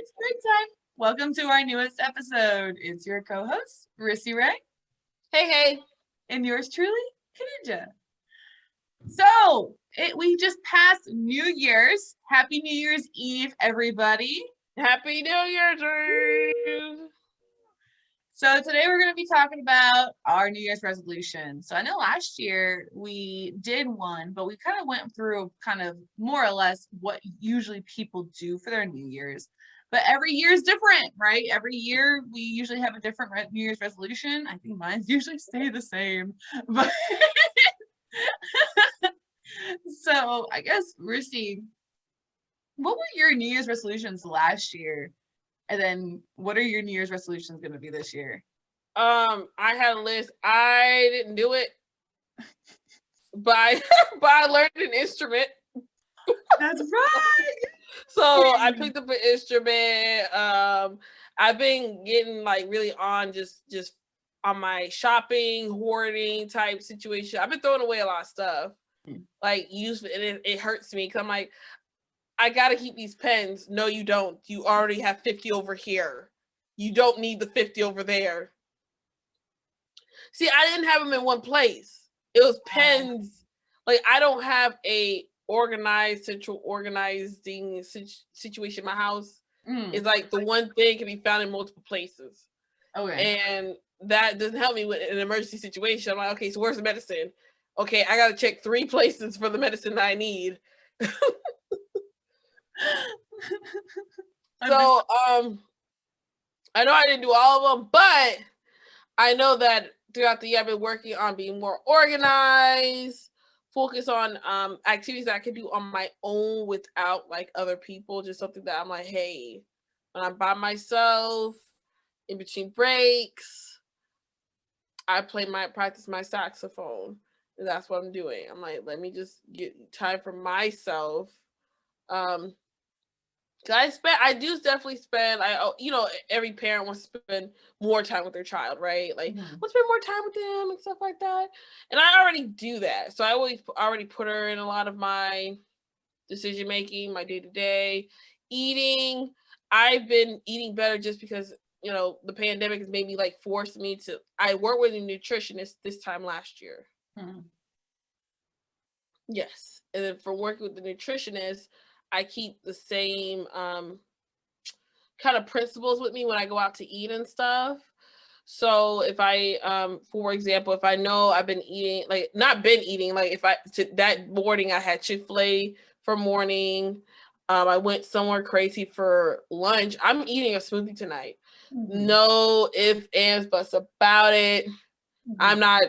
It's break time. Welcome to our newest episode. It's your co-host, Rissy Ray, Hey, hey. and yours truly, Kaninja. So, we just passed New Year's. Happy New Year's Eve, everybody. Happy New Year's Eve. So today we're going to be talking about our New Year's resolution. So I know last year we did one, but we kind of went through kind of more or less what usually people do for their New Year's. But every year is different, right? Every year we usually have a different New Year's resolution. I think mine usually stay the same. But so I guess, Rissy, what were your New Year's resolutions last year? And then what are your New Year's resolutions going to be this year? I had a list. I didn't do it, but I learned an instrument. That's right. So I picked up an instrument. I've been getting like really on just on my shopping, hoarding type situation. I've been throwing away a lot of stuff, like used, and it hurts me because I'm like, I gotta keep these pens. No, you don't. You already have 50 over here. You don't need the 50 over there. See, I didn't have them in one place. It was pens. Like, I don't have a organized, central organizing situation in my house. It's like the one thing can be found in multiple places. Okay. And that doesn't help me with an emergency situation. I'm like, okay, so where's the medicine? Okay, I gotta check 3 places for the medicine that I need. So I know I didn't do all of them, but I know that throughout the year I've been working on being more organized, focus on activities that I can do on my own without like other people, just something that I'm like, hey, when I'm by myself, in between breaks, I practice my saxophone. And that's what I'm doing. I'm like, let me just get time for myself. I do definitely spend, every parent wants to spend more time with their child, right? Like, let's spend more time with them and stuff like that. And I already do that. So I already put her in a lot of my decision making, my day-to-day eating. I've been eating better just because, the pandemic has made me like force me to, I worked with a nutritionist this time last year. Yes. And then from working with the nutritionist, I keep the same kind of principles with me when I go out to eat and stuff. So if I, for example, if I know I've been eating, like not been eating, like that morning I had Chick-fil-A for morning. I went somewhere crazy for lunch. I'm eating a smoothie tonight. No ifs, ands, buts about it. I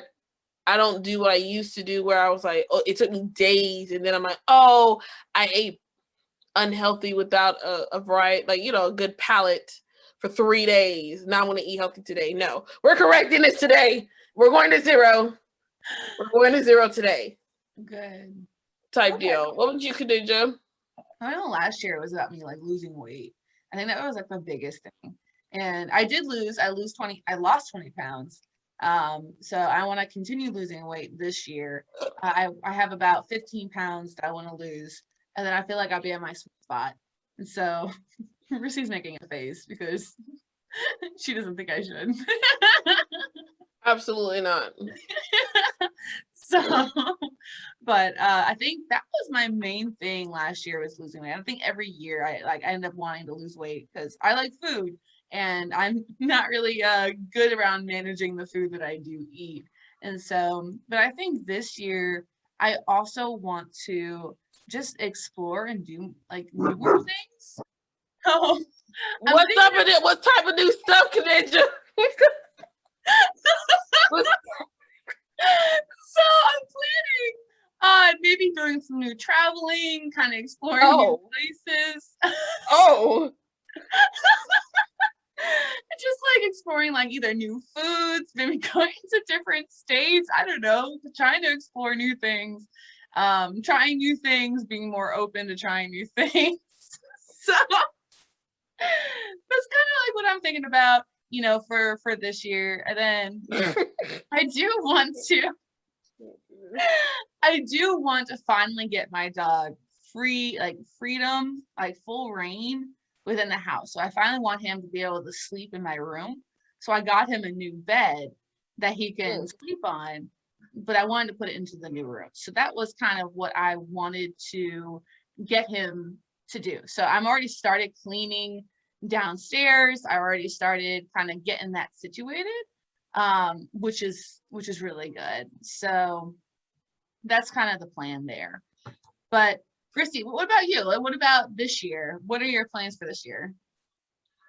don't do what I used to do where I was like, oh, it took me days. And then I'm like, oh, I ate unhealthy without a variety, like, a good palate for 3 days. Now I want to eat healthy today. No, we're correcting this today. We're going to 0. We're going to 0 today. Good. Type deal. What would you, Kaninja? I know last year it was about me like losing weight. I think that was like the biggest thing. And I lost 20 pounds. So I want to continue losing weight this year. I have about 15 pounds that I want to lose. And then I feel like I'll be at my sweet spot. And so Rissy's making a face because she doesn't think I should. Absolutely not. So, but I think that was my main thing last year was losing weight. I think every year I end up wanting to lose weight because I like food and I'm not really good around managing the food that I do eat. And so, but I think this year I also want to just explore and do like newer things. Oh, what type of new stuff, Kaninja? So I'm planning maybe doing some new traveling, kind of exploring new places. Just like exploring like either new foods, maybe going to different states. I don't know, trying to explore new things, trying new things, being more open to trying new things. So that's kind of like what I'm thinking about, for this year. And then I do want to finally get my dog freedom, like full reign within the house. So I finally want him to be able to sleep in my room. So I got him a new bed that he can sleep on, but I wanted to put it into the new room. So that was kind of what I wanted to get him to do. So I'm already started cleaning downstairs. I already started kind of getting that situated, which is really good. So that's kind of the plan there. But Christy, what about you? What about this year? What are your plans for this year?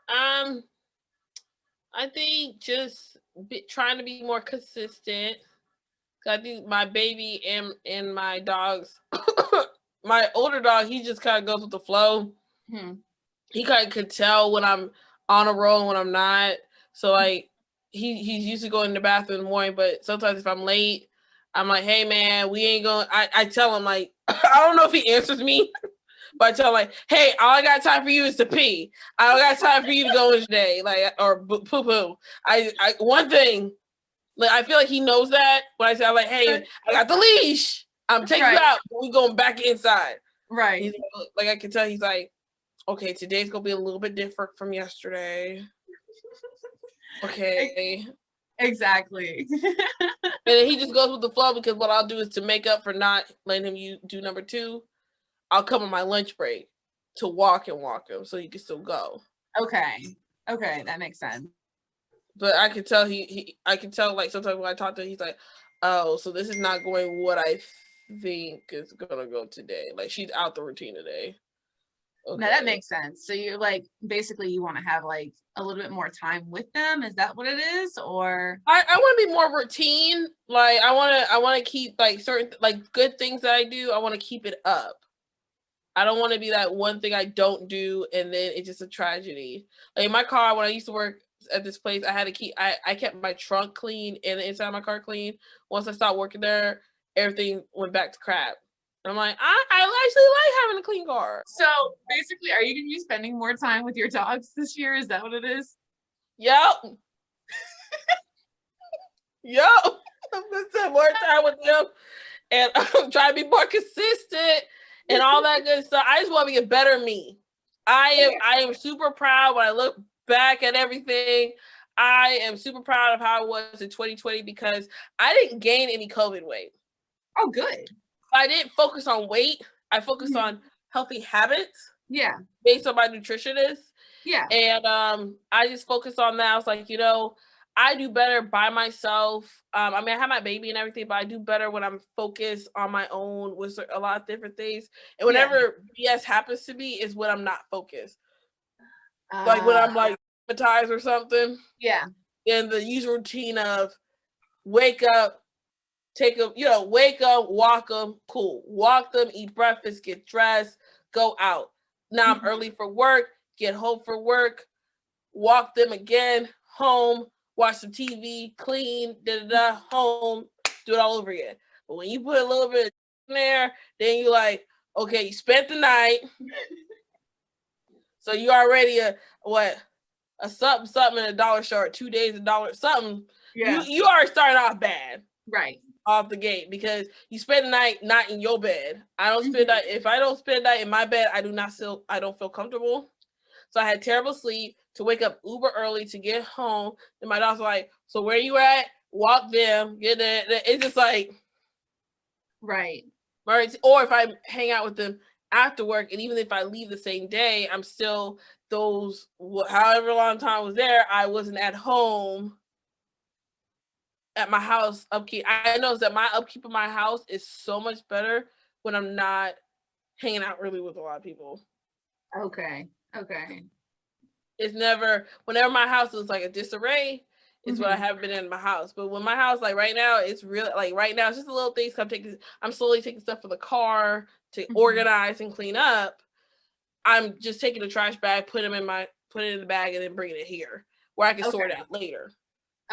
I think just trying to be more consistent. I think my baby and my dogs, my older dog, he just kind of goes with the flow. He kind of could tell when I'm on a roll and when I'm not. So like he's used to going to the bathroom in the morning, but sometimes if I'm late, I'm like, hey man, we ain't going. I tell him like, I don't know if he answers me, but I tell him like, hey, all I got time for you is to pee. I don't got time for you to go in today, like or poo poo. I one thing, like I feel like he knows that when I say I'm like, hey, I got the leash. I'm taking you out, but we going back inside. Right. He's like I can tell he's like, okay, today's gonna be a little bit different from yesterday. Okay. Exactly. And then he just goes with the flow because what I'll do is to make up for not letting him do number 2, I'll come on my lunch break to walk him so he can still go. Okay, that makes sense. But I can tell I can tell like sometimes when I talk to him, he's like, oh, so this is not going what I think is gonna go today. Like she's out the routine today. Okay. Now that makes sense. So you're like basically you want to have like a little bit more time with them. Is that what it is? Or I want to be more routine. Like I want to keep like certain like good things that I do. I want to keep it up. I don't want to be that one thing I don't do and then it's just a tragedy. Like in my car when I used to work at this place, I had to keep I kept my trunk clean and the inside of my car clean. Once I stopped working there, everything went back to crap. And I'm like, I actually like having a clean car. So basically, are you going to be spending more time with your dogs this year? Is that what it is? Yep. Yep. I'm going to spend more time with them. And I'm trying to be more consistent and all that good stuff. I just want to be a better me. I am super proud when I look back at everything. I am super proud of how I was in 2020 because I didn't gain any COVID weight. Oh, good. I didn't focus on weight. I focused on healthy habits. Yeah. Based on my nutritionist. Yeah. And I just focused on that. I was like, I do better by myself. I mean, I have my baby and everything, but I do better when I'm focused on my own with a lot of different things. And whenever BS happens to me is when I'm not focused. Like when I'm like traumatized or something. Yeah. In the usual routine of wake up, take them, wake up, walk them, cool. Walk them, eat breakfast, get dressed, go out. Now I'm early for work, get home for work, walk them again, home, watch some TV, clean, home, do it all over again. But when you put a little bit in there, then you like, okay, you spent the night. So you already a something in a dollar short, 2 days $1 something. Yeah. You are starting off bad. Right. Off the gate because you spend the night not in your bed. I don't spend night. If I don't spend the night in my bed, I don't feel comfortable. So I had terrible sleep to wake up uber early to get home. And my dog's like, so where you at? Walk them, get it. It's just like right. Or if I hang out with them after work, and even if I leave the same day, I'm still however long time I was there, I wasn't at home. At my house upkeep, I noticed that my upkeep of my house is so much better when I'm not hanging out really with a lot of people. Okay. It's whenever my house is like a disarray, it's what I have been in my house. But when my house, like right now, it's really like right now, it's just the little things. I'm slowly taking stuff for the car to organize and clean up. I'm just taking the trash bag, put it in the bag, and then bringing it here where I can sort it out later.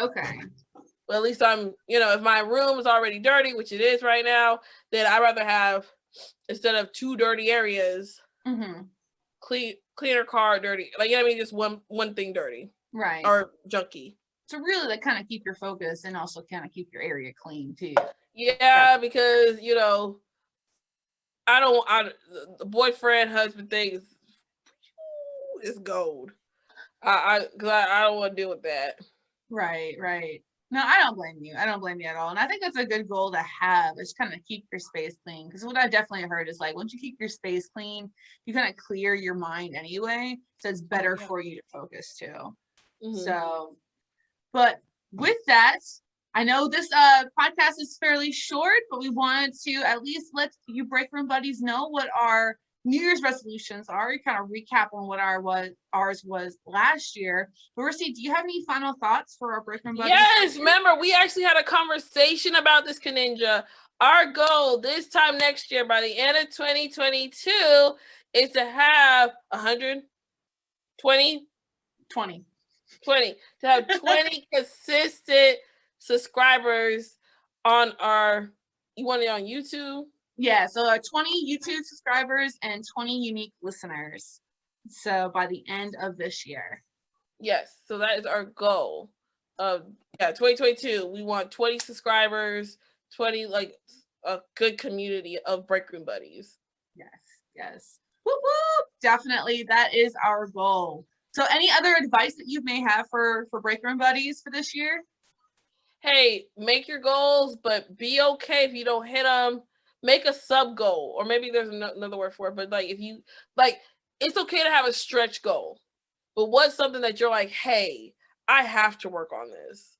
Okay. But at least I'm, if my room is already dirty, which it is right now, then I'd rather have, instead of 2 dirty areas, cleaner car, dirty. Like, just one thing dirty. Right. Or junky. So really, like, kind of keep your focus and also kind of keep your area clean, too. Yeah, because, the boyfriend, husband thing is gold. I don't want to deal with that. Right. No, I don't blame you. I don't blame you at all. And I think that's a good goal to have, is kind of keep your space clean. Because what I've definitely heard is like, once you keep your space clean, you kind of clear your mind anyway. So it's better for you to focus too. Mm-hmm. So, but with that, I know this podcast is fairly short, but we wanted to at least let you break room buddies know what our New Year's resolutions are. Kind of recap on what ours was last year. But Rissy, do you have any final thoughts for our break room buddies? Yes, remember we actually had a conversation about this, Kaninja. Our goal this time next year, by the end of 2022, is to have 120 to have 20 consistent subscribers on our. You want it on YouTube? Yeah, so 20 YouTube subscribers and 20 unique listeners. So by the end of this year. Yes, so that is our goal of 2022. We want 20 subscribers, 20 like a good community of break room buddies. Yes. Whoop whoop! Definitely, that is our goal. So any other advice that you may have for break room buddies for this year? Hey, make your goals, but be okay if you don't hit them. Make a sub goal, or maybe there's another word for it, but like if you like, it's okay to have a stretch goal, but what's something that you're like, hey, I have to work on this.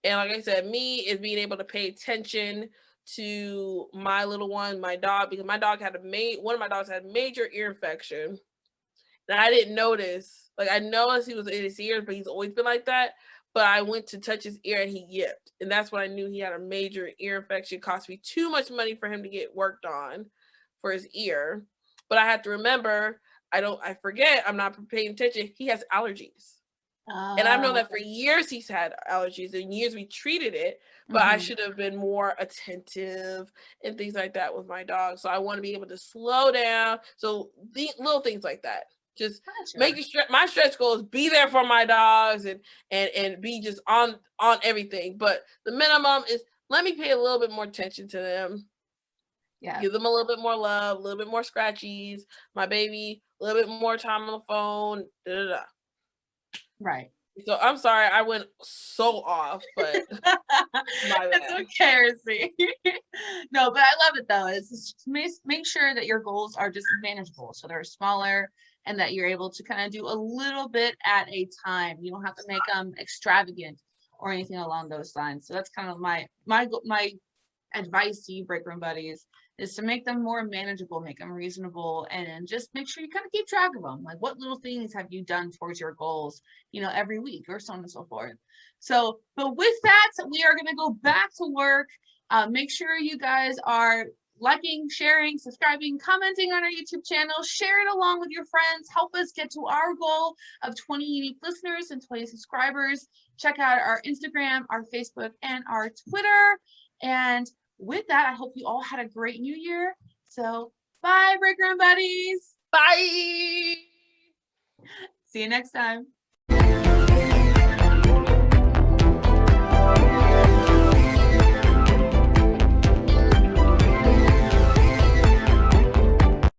And like I said, me is being able to pay attention to my little one, my dog, because my dog one of my dogs had a major ear infection, and I didn't notice. Like I noticed he was in his ears, but he's always been like that. But I went to touch his ear and he yipped. And that's when I knew he had a major ear infection. It cost me too much money for him to get worked on for his ear. But I have to remember, I forget, I'm not paying attention. He has allergies. And I've known that for years he's had allergies, and years we treated it, but I should have been more attentive and things like that with my dog. So I want to be able to slow down. So the little things like that. Just make my stretch goal is be there for my dogs and be just on everything. But the minimum is let me pay a little bit more attention to them. Yeah. Give them a little bit more love, a little bit more scratchies. My baby, a little bit more time on the phone. Right. So I'm sorry I went so off, but it's okay, Rissy. No, but I love it though. It's just make sure that your goals are just manageable, so they're smaller, and that you're able to kind of do a little bit at a time. You don't have to make them extravagant or anything along those lines. So that's kind of my advice to you break room buddies, is to make them more manageable, make them reasonable, and just make sure you kind of keep track of them. Like, what little things have you done towards your goals, every week, or so on and so forth. So, but with that, we are going to go back to work. Make sure you guys are liking, sharing, subscribing, commenting on our YouTube channel, share it along with your friends, help us get to our goal of 20 unique listeners and 20 subscribers. Check out our Instagram, our Facebook, and our Twitter. And with that, I hope you all had a great new year. So bye, break room buddies. Bye. See you next time.